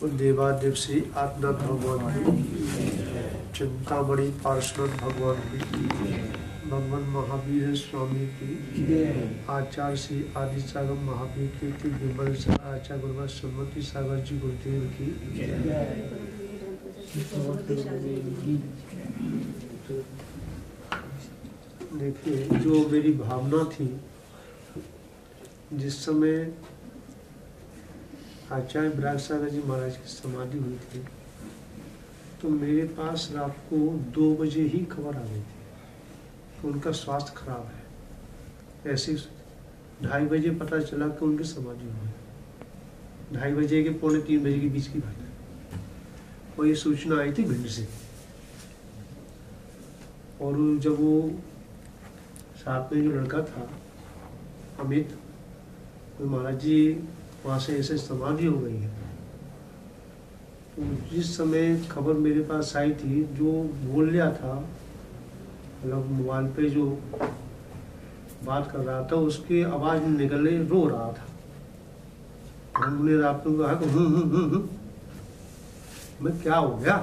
देवादेव श्री आत्मनाथ भगवान की, चिंतामणि पार्श्वनाथ भगवान की, भगवान महावीर स्वामी की, आचार्य श्री आदि सागर महावीर की, विमल आचार्य गुरुवार सुमति सागर जी गुरुदेव की। देखिए, जो मेरी भावना थी जिस समय आचार्य विराग सागर जी महाराज की समाधि हुई थी, तो मेरे पास रात को 2 बजे ही खबर आ गई थी कि उनका स्वास्थ्य खराब है। ऐसे 2:30 बजे पता चला कि उनकी समाधि हुई। 2:30 बजे के 2:45 बजे के बीच की बात है, और ये सूचना आई थी भिंड से। और जब वो साथ में जो लड़का था अमित, तो महाराज जी वहाँ से ऐसे समाधि हो गई है। तो जिस समय खबर मेरे पास आई थी, जो बोल लिया था, मतलब मोबाइल पे जो बात कर रहा था, उसकी आवाज़ निकले रो रहा था। हमने रात में कहा कि मैं क्या हो गया,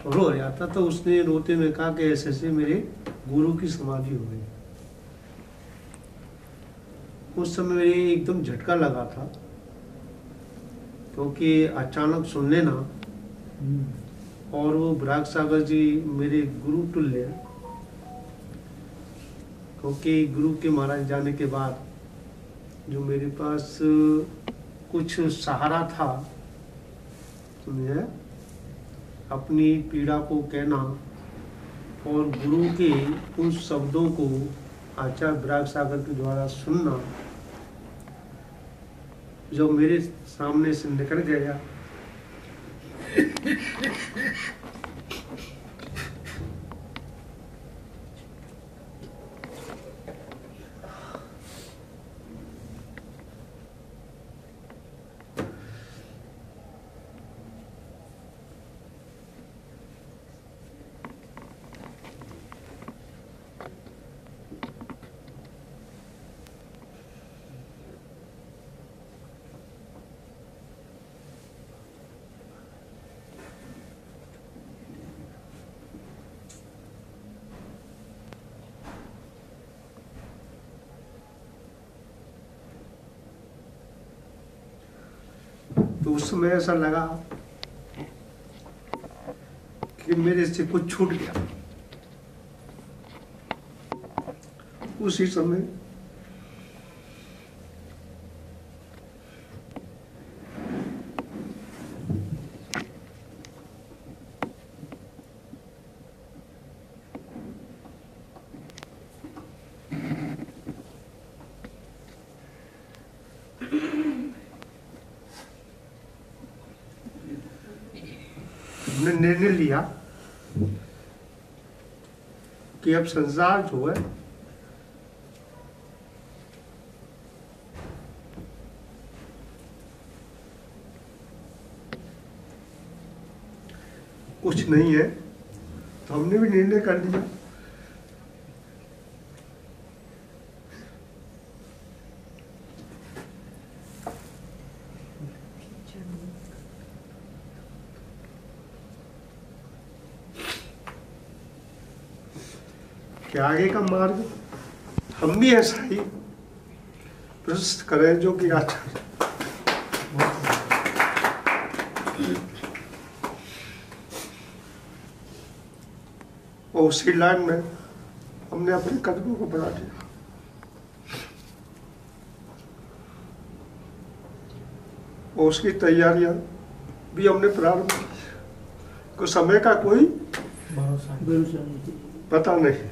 तो रो रहा था। तो उसने रोते में कहा कि ऐसे ऐसे मेरे गुरु की समाधि हो गई। उस समय मेरे एकदम झटका लगा था, क्योंकि अचानक सुन लेना, और वो विराग सागर जी मेरे गुरु तुल्य, क्योंकि गुरु के महाराज जाने के बाद जो मेरे पास कुछ सहारा था, समझे, अपनी पीड़ा को कहना और गुरु के उन शब्दों को आचार्य विराग सागर के द्वारा सुनना, जो मेरे सामने से निकल गया, तो उस समय ऐसा लगा कि मेरे से कुछ छूट गया। उसी समय हमने निर्णय लिया कि अब संसार जो है कुछ नहीं है। तो हमने भी निर्णय कर लिया कि आगे का मार्ग हम भी ऐसा ही प्रशस्त करें जो कि आचार्य और उसी लाइन में हमने अपने कदमों को बढ़ा दिया। और उसकी तैयारियां भी हमने प्रारंभ की। को समय का कोई पता नहीं,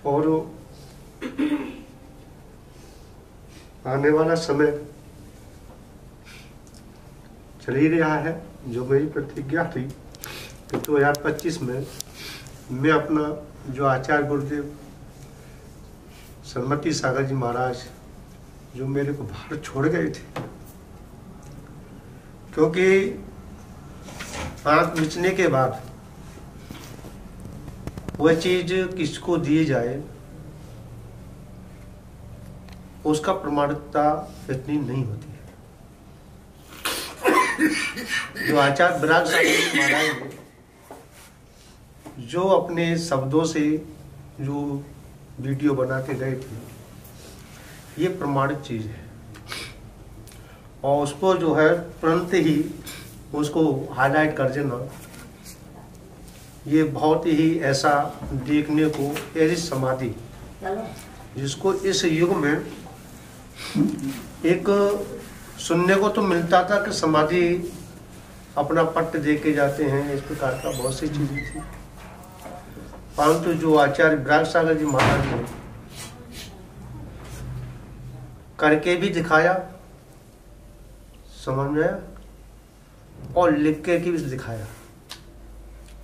और आने वाला समय चल ही रहा है। जो मेरी प्रतिज्ञा थी कि 2025 में मैं अपना जो आचार्य गुरुदेव सुमति सागर जी महाराज जो मेरे को बाहर छोड़ गए थे, क्योंकि आँख मिचने के बाद वह चीज किसको दी जाए उसका प्रमाणिकता इतनी नहीं होती है। जो आचार्य विराग सागर जी महाराज ने जो अपने शब्दों से जो वीडियो बना के गए थे, ये प्रमाणित चीज है। और उसको जो है तुरंत ही उसको हाईलाइट कर देना, ये बहुत ही ऐसा देखने को, ऐसी समाधि जिसको इस युग में एक सुनने को तो मिलता था कि समाधि अपना पट्ट दे के जाते हैं, इस प्रकार का बहुत सी चीजें थी। परंतु जो आचार्य विराग सागर जी महाराज ने करके भी दिखाया, समझ में आया, और लिख के भी दिखाया,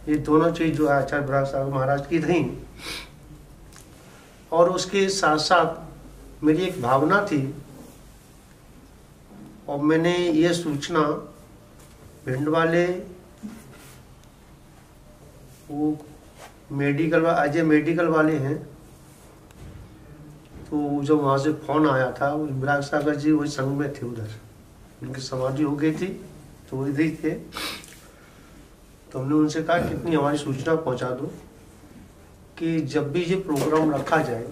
ये दोनों चीज जो आचार्य विराग सागर महाराज की थी। और उसके साथ साथ मेरी एक भावना थी, और मैंने ये सूचना भिंड वाले वो मेडिकल अजय मेडिकल वाले हैं, तो जब वहाँ से फोन आया था, विराग सागर जी वही संघ में थे, उधर उनकी समाधि हो गई थी तो वो इधर ही थे। तो हमने उनसे कहा कि इतनी हमारी सूचना पहुँचा दो कि जब भी ये प्रोग्राम रखा जाए,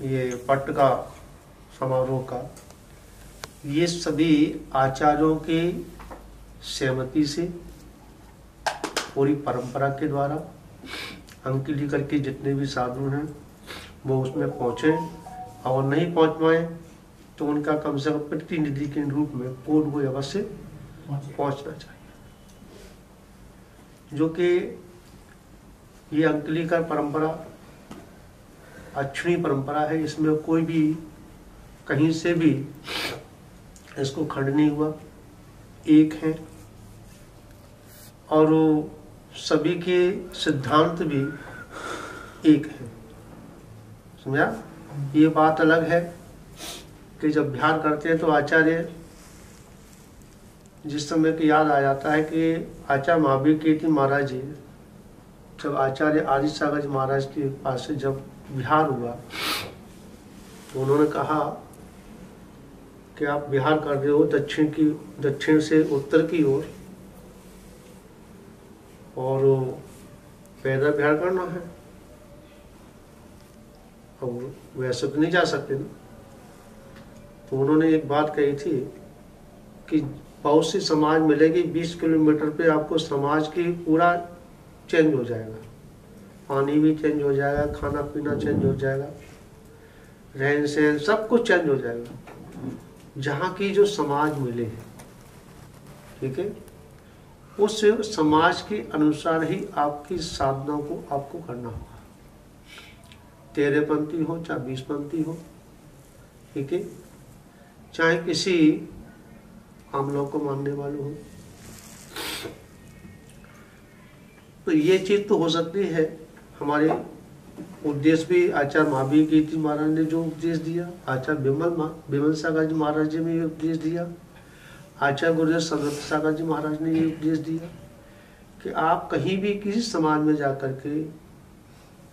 ये पट्ट का समारोह का, ये सभी आचार्यों के सहमति से पूरी परंपरा के द्वारा अंकिली करके जितने भी साधु हैं वो उसमें पहुँचे, और नहीं पहुँच पाए तो उनका कम से कम प्रतिनिधि के रूप में कोर्ट को अवश्य पहुँचना चाहिए। जो कि ये अंकिली का परंपरा अच्छी परंपरा है, इसमें कोई भी कहीं से भी इसको खंड नहीं हुआ, एक है, और सभी के सिद्धांत भी एक है। समझा? ये बात अलग है कि जब ध्यान करते हैं तो आचार्य, जिस समय की याद आ जाता है कि आचार्य महावीर कीर्ति महाराज जी जब आचार्य आदि सागर जी महाराज के पास से जब बिहार हुआ तो उन्होंने कहा कि आप बिहार कर रहे हो दक्षिण से उत्तर की ओर, और पैदल बिहार करना है, और वैसे तो नहीं जा सकते ना। तो उन्होंने एक बात कही थी कि बहुत सी समाज मिलेगी, 20 किलोमीटर पे आपको समाज की पूरा चेंज हो जाएगा, पानी भी चेंज हो जाएगा, खाना पीना चेंज हो जाएगा, रहन सहन सब कुछ चेंज हो जाएगा, जहाँ की जो समाज मिले, ठीक है, उस समाज के अनुसार ही आपकी साधना को आपको करना होगा, 13पंथी हो चाहे 20पंथी हो, ठीक है, चाहे किसी हम लोग को मानने वाले हो। तो ये चीज तो हो सकती है। हमारे उद्देश्य भी आचार्य महावीर कीर्ति महाराज ने जो उपदेश दिया, आचार्य विमल सागर जी महाराज जी ने ये उपदेश दिया, आचार्य गुरुदेव सदत सागर जी महाराज ने ये उपदेश दिया कि आप कहीं भी किसी समाज में जाकर के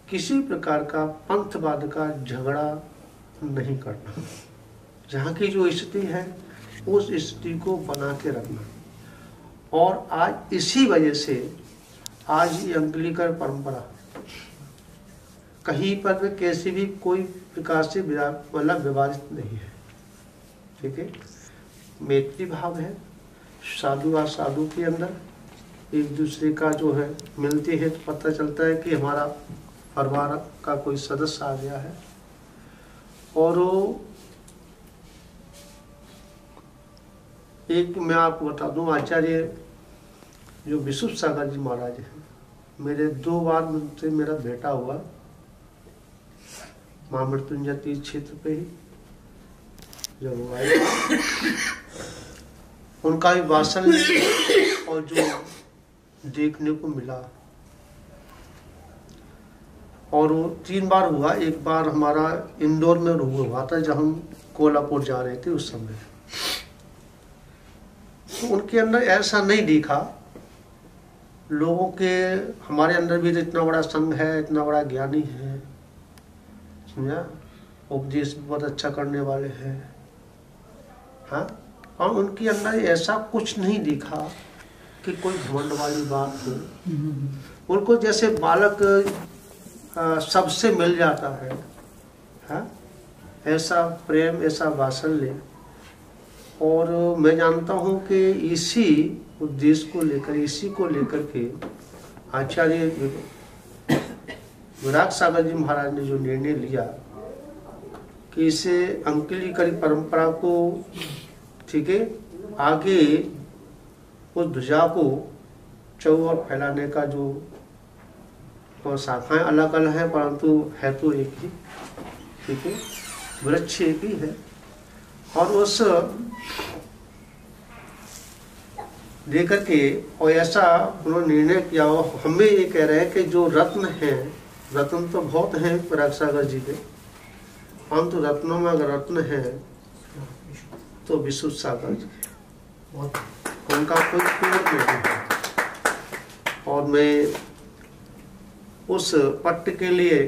किसी प्रकार का पंथवाद का झगड़ा नहीं करना, जहाँ की जो स्थिति है उस स्थिति को बना के रखना। और आज इसी वजह से आज ये अंकलिकर परंपरा कहीं पर भी कैसे भी कोई प्रकार से मतलब विवादित नहीं है, ठीक है, मैत्री भाव है, साधु और साधु के अंदर एक दूसरे का जो है मिलते हैं तो पता चलता है कि हमारा परिवार का कोई सदस्य आ गया है। और एक मैं आपको बता दूं, आचार्य जो विशुद्ध सागर जी महाराज हैं, मेरे 2 बार उनसे मेरा भेंटा हुआ, महामृत्युंजय तीर्थ क्षेत्र पे ही जब वो आए, उनका भी भाषण और जो देखने को मिला, और वो 3 बार हुआ। एक बार हमारा इंदौर में हुआ था जब हम कोल्हापुर जा रहे थे उस समय, तो उनके अंदर ऐसा नहीं दिखा लोगों के, हमारे अंदर भी तो इतना बड़ा संघ है, इतना बड़ा ज्ञानी है, समझा, उपदेश बहुत अच्छा करने वाले हैं, हाँ, और उनके अंदर ऐसा कुछ नहीं दिखा कि कोई घमंड वाली बात हो। उनको जैसे बालक सबसे मिल जाता है, हाँ, ऐसा प्रेम, ऐसा वात्सल्य। और मैं जानता हूँ कि इसी उद्देश्य को लेकर, इसी को लेकर के आचार्य विराग सागर जी महाराज ने जो निर्णय लिया कि इसे अंकिलीकरी परंपरा को, ठीक है, आगे उस ध्वजा को चौओर फैलाने का जो, और शाखाएं अलग अलग हैं परंतु है तो एक ही, ठीक है, वृक्ष एक ही है। और उस लेकर के और ऐसा उन्होंने निर्णय किया। हमें ये कह रहे हैं कि जो रत्न हैं, रत्न तो बहुत हैं विराग सागर जी के, परंतु रत्नों में अगर रत्न है तो विशुद्ध सागर जी, उनका कोई पेड़ नहीं है। और मैं उस पट्ट के लिए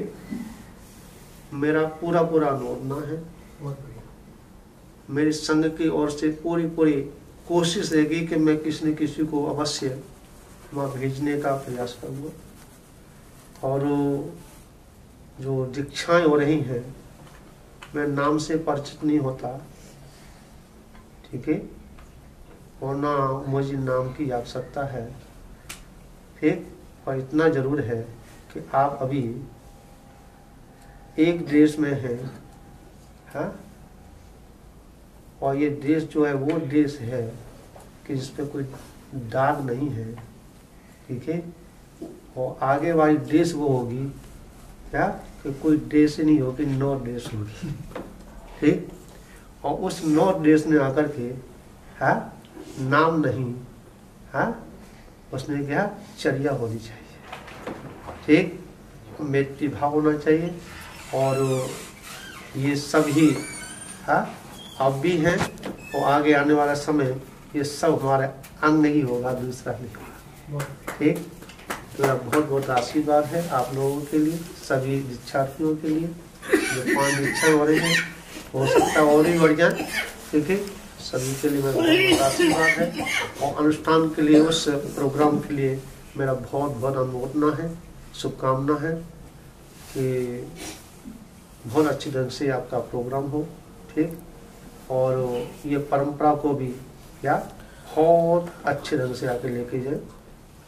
मेरा पूरा अनुमोदना है। मेरी संघ की ओर से पूरी कोशिश रहेगी कि मैं किसी न किसी को अवश्य वहाँ भेजने का प्रयास करूँगा। और जो दीक्षाएं हो रही हैं, मैं नाम से परिचित नहीं होता, ठीक है, और ना मुझे नाम की आवश्यकता है, ठीक। और इतना जरूर है कि आप अभी एक देश में हैं, हाँ, और ये देश जो है वो देश है कि जिस पे कोई दाग नहीं है, ठीक है। और आगे वाली देश वो होगी क्या कि कोई देश ही नहीं होगी, नौ देश होगी, ठीक। और उस नौ देश ने आकर के, हाँ, नाम नहीं, हाँ, उसने क्या चर्या होनी चाहिए, ठीक, मैत्री भाव होना चाहिए। और ये सभी, हाँ, अब भी हैं और आगे आने वाला समय ये सब हमारे अंग ही होगा, दूसरा नहीं होगा, ठीक। मेरा बहुत आशीर्वाद है आप लोगों के लिए, सभी दीक्षार्थियों के लिए। जो 5 दीक्षा हो रही है, हो सकता है और भी बढ़ जाए, ठीक है। सभी के लिए मेरा बहुत आशीर्वाद है। और अनुष्ठान के लिए, उस प्रोग्राम के लिए मेरा बहुत अनुमोदना है, शुभकामना है कि बहुत अच्छी ढंग से आपका प्रोग्राम हो, ठीक। और ये परंपरा को भी क्या बहुत अच्छे ढंग से आके लेके जाए,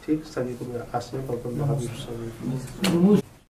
ठीक। सभी को मेरा आशीर्वाद।